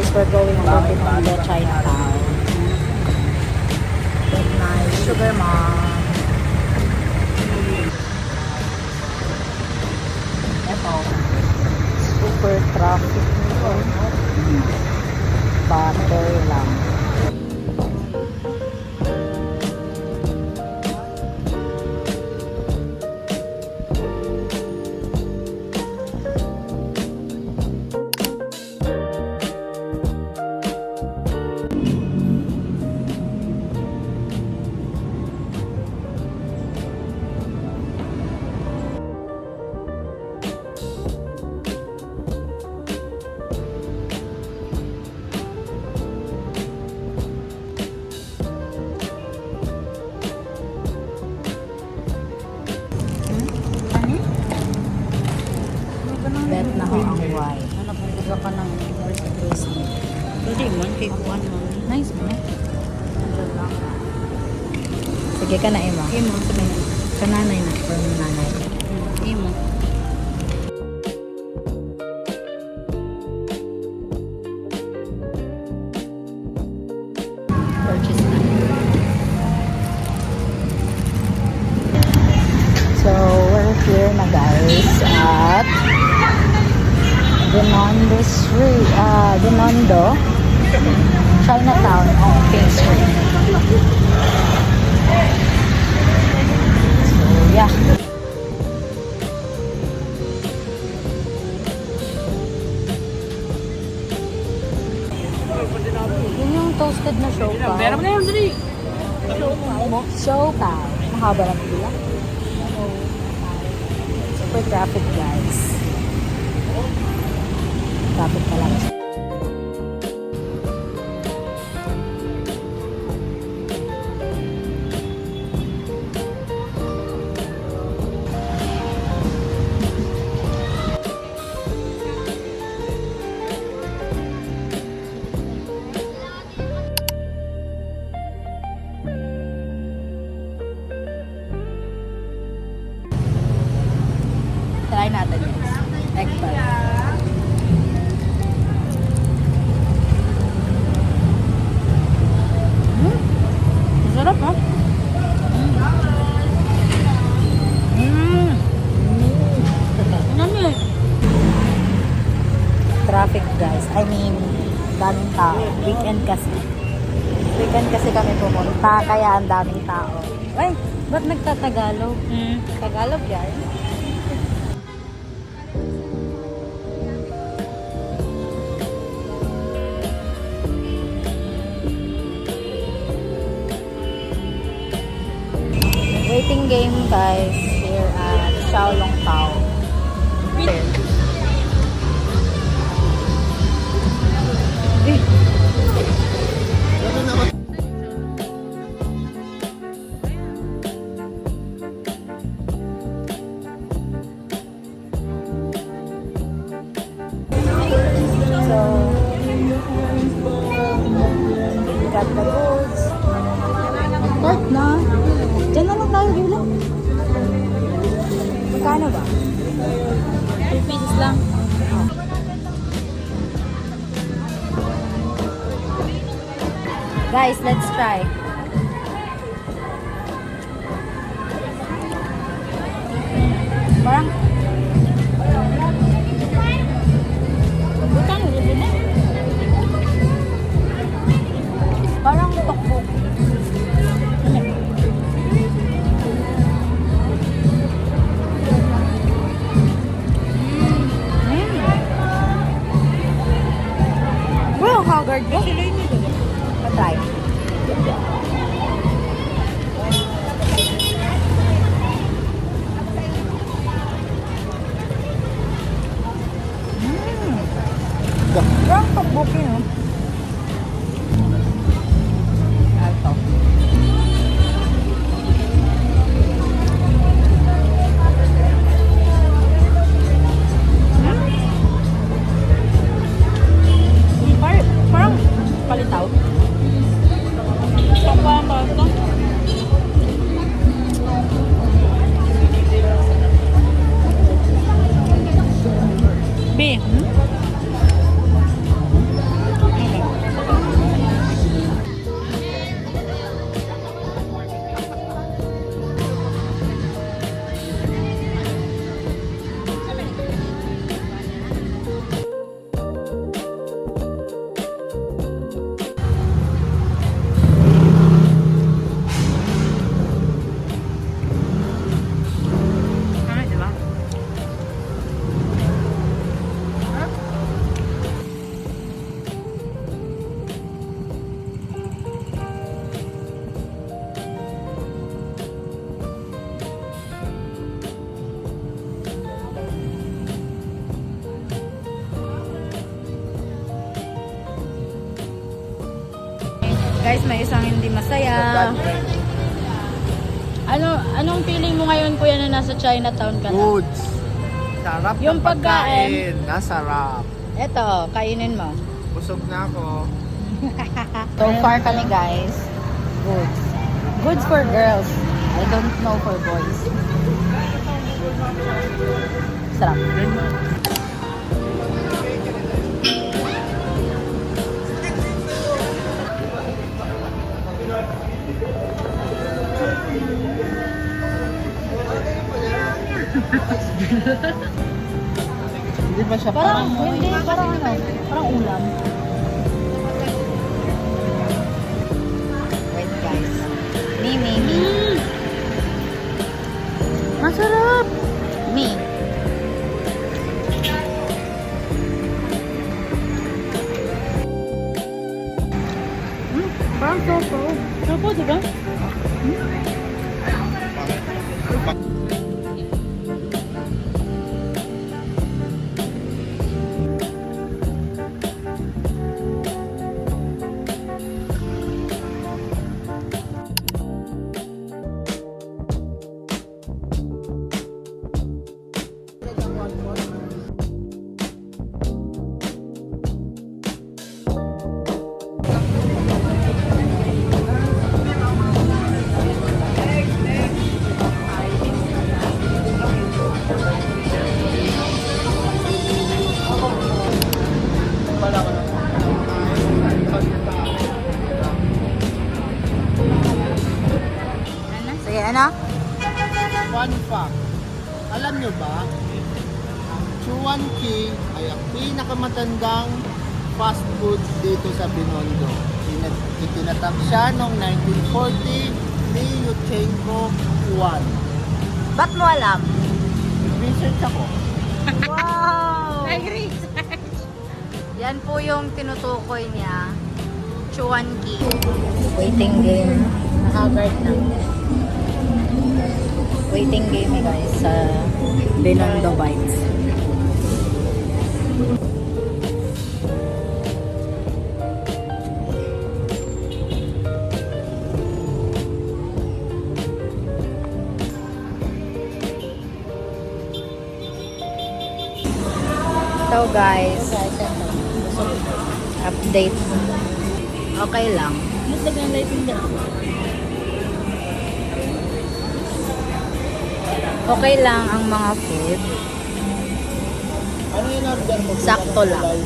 guys, we're going to Binondo, Chinatown. With my sugar mom. Ito. Super traffic nito. Butter lang. Bet na ho ang white. Ano kung gusto ka ng bracelet? Hindi man, cake one man. Nice mo. Sige ka na, Emma. Imo, sabi na. Sa nanay na. From nanay. Imo. Purchase na. So, we're here na guys at Binondo Street. Binondo Chinatown on King Street. So, yeah. Yun yung toasted na siopaw. Pero na yun, dali. Siopaw. Mahaba lang pila. Super traffic guys. Traffic talaga. Try natin guys. Egg pie. Sarap ha? Ano yun? Traffic guys. I mean, daming tao. Weekend kasi. Weekend kasi kami pumunta, kaya ang daming tao. Ay, ba't nagtatagalog? Tagalog yan. Waiting game guys here at Xiaolong Tao. So, we got the goods. Start na. Diyan na lang tayo, Gila. Magkano ba? 2 pieces lang. Guys, let's try. Parang Butang, hindi na. parang tokbok. Well, haggard ko. Sila yun ito. Patry. Parang tokbok yun. Ito. Parang palitaw. Parang palitaw. B. Guys, may isang hindi masaya. Anong feeling mo ngayon, kuya, na nasa Chinatown ka na? Goods. Sarap Yung ng pagkain. Nasarap. Eto, kainin mo. Busog na ako. So far kami, guys. Goods. Goods for girls. I don't know for boys. Sarap. Hindi ba siya Parang, hindi, parang ano, parang ulam. Wait, guys. Me. Masarap! Me. Parang sopo. Sopo, diba? Sige, ano? Fun fact. Alam nyo ba, Chuan Ki ay ang pinakamatandang fast food dito sa Binondo. Itinatag siya noong 1940 ni Yuchenko Juan. Ba't mo alam? Research ako. Wow! Nag-research! Yan po yung tinutukoy niya. Chuan Ki. Waiting game. Haggard na. Waiting game guys sa Binondo Bites. So guys, update. Okay lang. Okay lang ang mga food. Ano yung order mo? Sakto lang.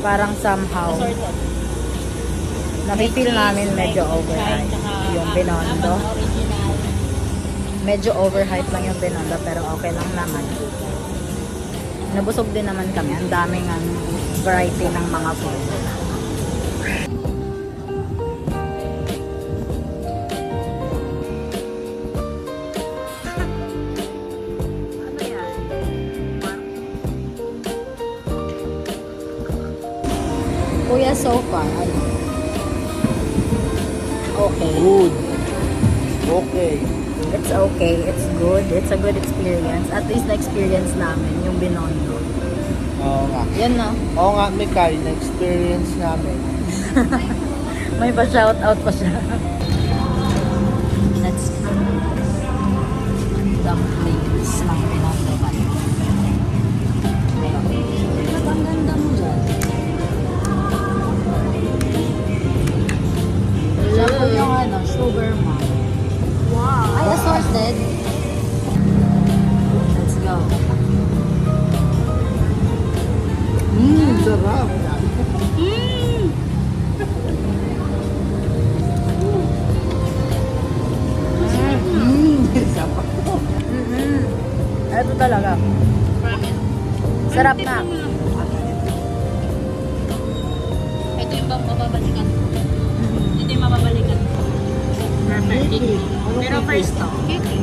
Parang somehow nafe-feel namin medyo overhype yung Binondo. Medyo overhype lang yung Binondo pero okay lang naman. Nabusog din naman kami. Ang daming variety ng mga food. Ano yan? Kuya, so far, ano? Okay. Good. Okay. It's okay. It's good. It's a good experience. At least na-experience namin yung Binondo. Oo nga. Yan na. Oo nga, Mikay, na-experience namin. May pa-shoutout pa siya. Let's go. Dumplings ng Binondo ba? Ang ganda mo dyan. Siya po yung ano, sugar mom. Wow. Ay, assorted. Let's go. Sarap. Sarap. Ito talaga. Sarap na. Ito yung mababalikan. Ito yung mababalikan. Perfect. Pero first to.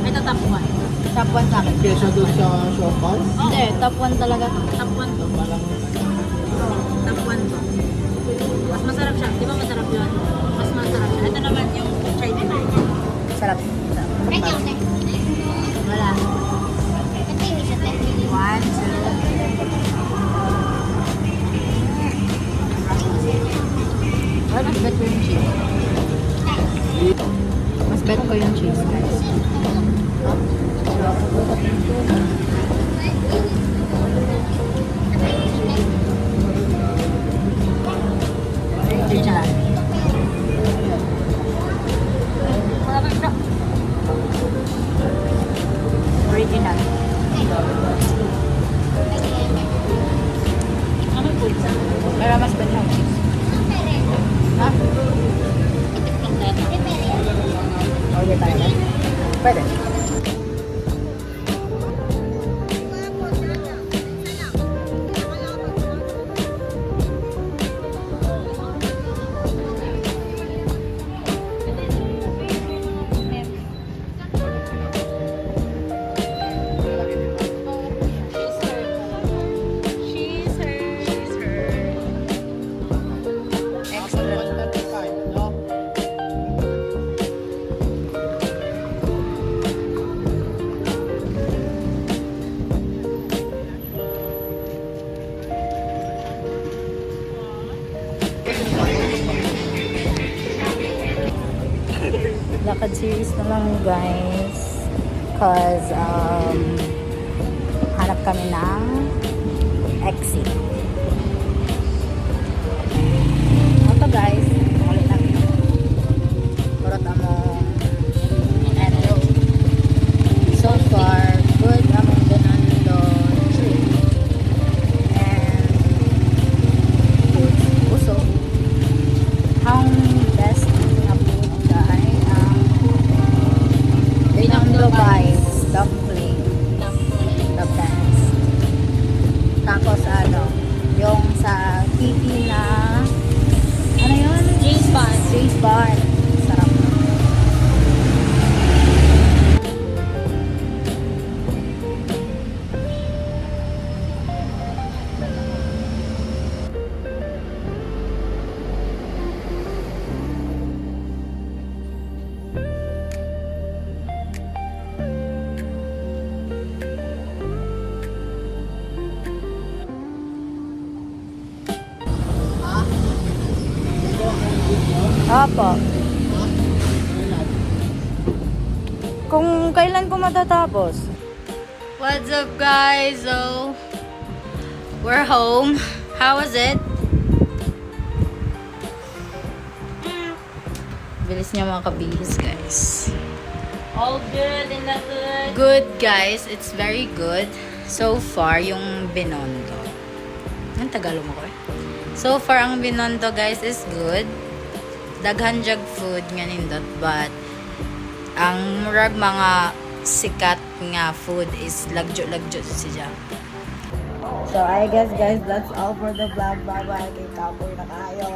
Ito top 1. Top 1 sa akin. Kesa doon sa Shopal? Hindi, top 1 talaga to. Top 1 to. Top 1 to. Mas masarap siya. Di ba masarap yun? Mas masarap siya. Ito naman yung Chinese. Sarap. Wala. 1, 2. Ano, bigat ko yung cheese. lakad series na lang guys. Cause hanap kami ng exit. Ito guys, ulit namin. Kurot mo. And so far, good among Binondo trip. And food, uso. Ang best na food dahil ang Binondo Vice dumpling. The best. Tapos yung sa Kiki na ano yun? James Bond. James Bond. Sarap. Apo. Kung kailan ko matatapos? What's up guys? So, we're home. How was it? Bilis niya mga kabihis, guys. All good and not good. Good, guys. It's very good. So far, yung Binondo. Ang Tagalog mo ko eh. So far, ang Binondo, guys, is good. Daghan jag food nga nindot, but ang murag mga sikat nga food is lagjo siya. So I guess guys, that's all for the vlog. Bye bye. Kay Kapoy na kayo.